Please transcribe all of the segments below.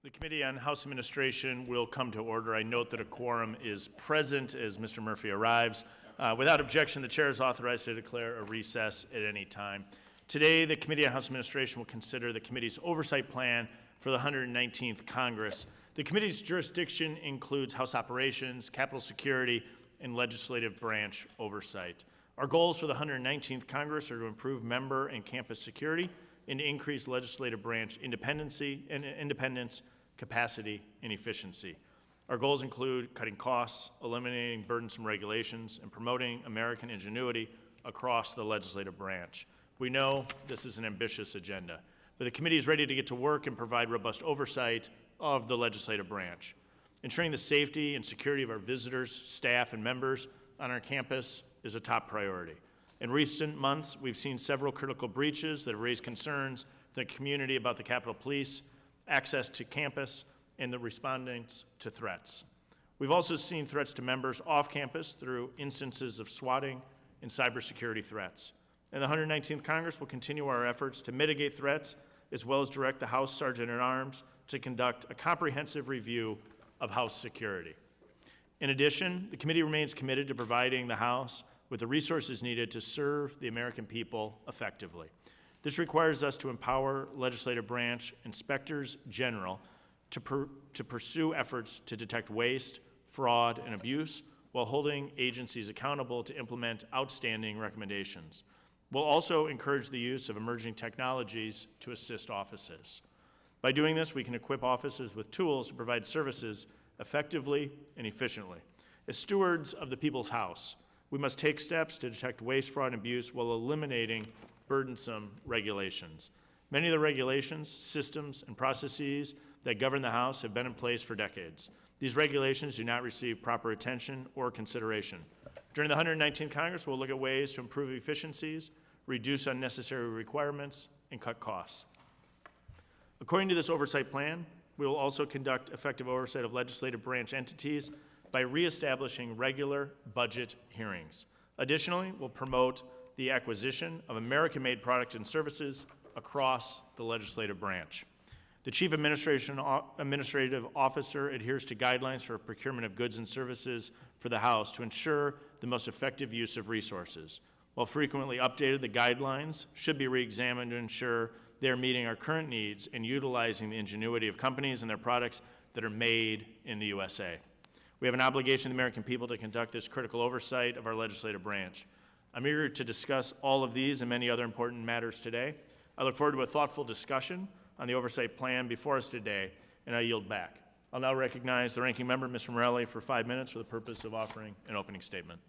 The Committee on House Administration will come to order. I note that a quorum is present as Mr. Murphy arrives. Without objection, the Chair is authorized to declare a recess at any time. Today, the Committee on House Administration will consider the Committee's Oversight Plan for the 119th Congress. The Committee's jurisdiction includes House Operations, Capitol Security, and Legislative Branch Oversight. Our goals for the 119th Congress are to improve member and campus security and to increase legislative branch independence, capacity, and efficiency. Our goals include cutting costs, eliminating burdensome regulations, and promoting American ingenuity across the legislative branch. We know this is an ambitious agenda, but the committee is ready to get to work and provide robust oversight of the legislative branch. Ensuring the safety and security of our visitors, staff, and members on our campus is a top priority. In recent months, we've seen several critical breaches that have raised concerns in the community about the Capitol Police, access to campus, and the respondents to threats. We've also seen threats to members off campus through instances of swatting and cybersecurity threats. And the 119th Congress will continue our efforts to mitigate threats, as well as direct the House Sergeant-at-Arms to conduct a comprehensive review of House security. In addition, the committee remains committed to providing the House with the resources needed to serve the American people effectively. This requires us to empower legislative branch inspectors general to pursue efforts to detect waste, fraud, and abuse while holding agencies accountable to implement outstanding recommendations. We'll also encourage the use of emerging technologies to assist offices. By doing this, we can equip offices with tools to provide services effectively and efficiently. As stewards of the people's house, we must take steps to detect waste, fraud, and abuse while eliminating burdensome regulations. Many of the regulations, systems, and processes that govern the House have been in place for decades. These regulations do not receive proper attention or consideration. During the 119th Congress, we'll look at ways to improve efficiencies, reduce unnecessary requirements, and cut costs. According to this oversight plan, we will also conduct effective oversight of legislative branch entities by reestablishing regular budget hearings. Additionally, we'll promote the acquisition of American-made products and services across the legislative branch. The Chief Administrative Officer adheres to guidelines for procurement of goods and services for the House to ensure the most effective use of resources. While frequently updated, the guidelines should be re-examined to ensure they are meeting our current needs and utilizing the ingenuity of companies and their products that are made in the USA. We have an obligation to the American people to conduct this critical oversight of our legislative branch. I'm eager to discuss all of these and many other important matters today. I look forward to a thoughtful discussion on the oversight plan before us today, and I yield back. I'll now recognize the ranking member, Mr. Morelli, for 5 minutes for the purpose of offering an opening statement.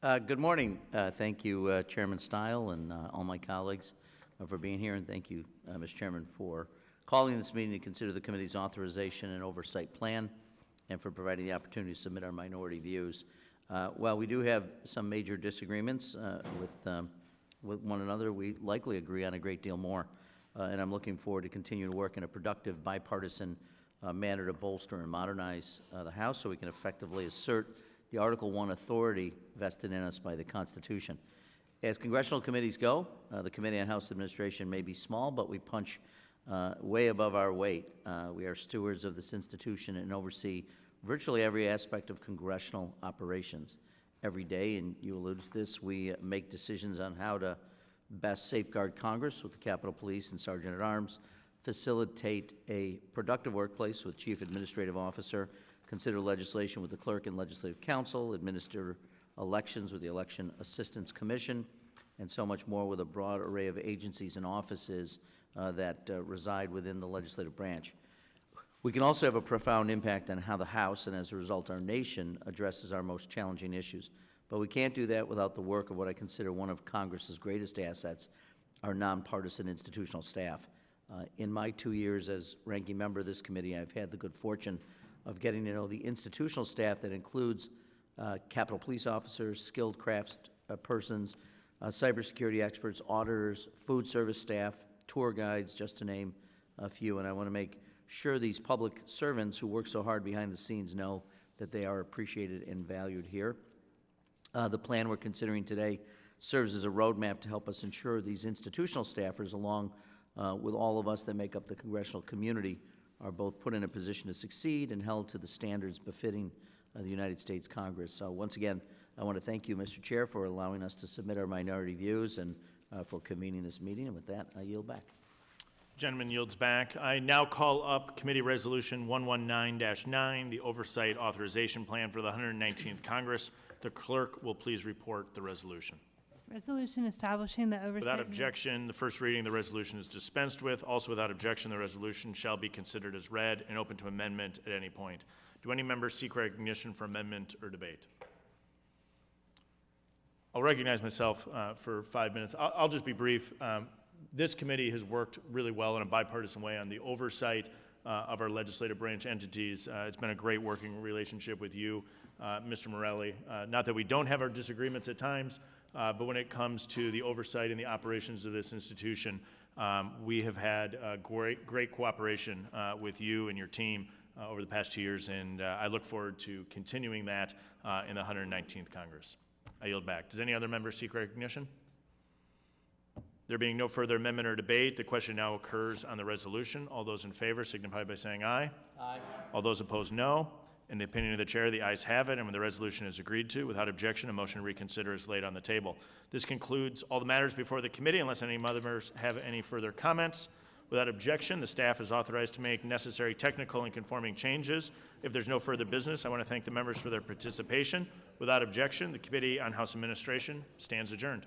Good morning. Thank you, Chairman Stile, and all my colleagues for being here, and thank you, Mr. Chairman, for calling this meeting to consider the committee's authorization and oversight plan and for providing the opportunity to submit our minority views. While we do have some major disagreements with one another, we likely agree on a great deal more, and I'm looking forward to continue to work in a productive, bipartisan manner to bolster and modernize the House so we can effectively assert the Article I authority vested in us by the Constitution. As congressional committees go, the Committee on House Administration may be small, but we punch way above our weight. We are stewards of this institution and oversee virtually every aspect of congressional operations. Every day, and you alluded to this, we make decisions on how to best safeguard Congress with the Capitol Police and Sergeant-at-Arms, facilitate a productive workplace with Chief Administrative Officer, consider legislation with the Clerk and Legislative Council, administer elections with the Election Assistance Commission, and so much more with a broad array of agencies and offices that reside within the legislative branch. We can also have a profound impact on how the House, and as a result our nation, addresses our most challenging issues. But we can't do that without the work of what I consider one of Congress's greatest assets, our nonpartisan institutional staff. In my 2 years as ranking member of this committee, I've had the good fortune of getting to know the institutional staff that includes Capitol Police officers, skilled crafts persons, cybersecurity experts, auditors, food service staff, tour guides, just to name a few. And I want to make sure these public servants who work so hard behind the scenes know that they are appreciated and valued here. The plan we're considering today serves as a roadmap to help us ensure these institutional staffers, along with all of us that make up the congressional community, are both put in a position to succeed and held to the standards befitting the United States Congress. So once again, I want to thank you, Mr. Chair, for allowing us to submit our minority views and for convening this meeting. And with that, I yield back. Gentleman yields back. I now call up Committee Resolution 119-9, the Oversight Authorization Plan for the 119th Congress. The clerk will please report the resolution. Resolution establishing the oversight. Without objection, the first reading of the resolution is dispensed with. Also without objection, the resolution shall be considered as read and open to amendment at any point. Do any members seek recognition for amendment or debate? I'll recognize myself for 5 minutes. I'll just be brief. This committee has worked really well in a bipartisan way on the oversight of our legislative branch entities. It's been a great working relationship with you, Mr. Morelli. Not that we don't have our disagreements at times, but when it comes to the oversight and the operations of this institution, we have had great cooperation with you and your team over the past 2 years, and I look forward to continuing that in the 119th Congress. I yield back. Does any other member seek recognition? There being no further amendment or debate, the question now occurs on the resolution. All those in favor signify by saying aye. Aye. All those opposed, no. In the opinion of the chair, the ayes have it, and when the resolution is agreed to, without objection, a motion to reconsider is laid on the table. This concludes all the matters before the committee, unless any members have any further comments. Without objection, the staff is authorized to make necessary technical and conforming changes. If there's no further business, I want to thank the members for their participation. Without objection, the Committee on House Administration stands adjourned.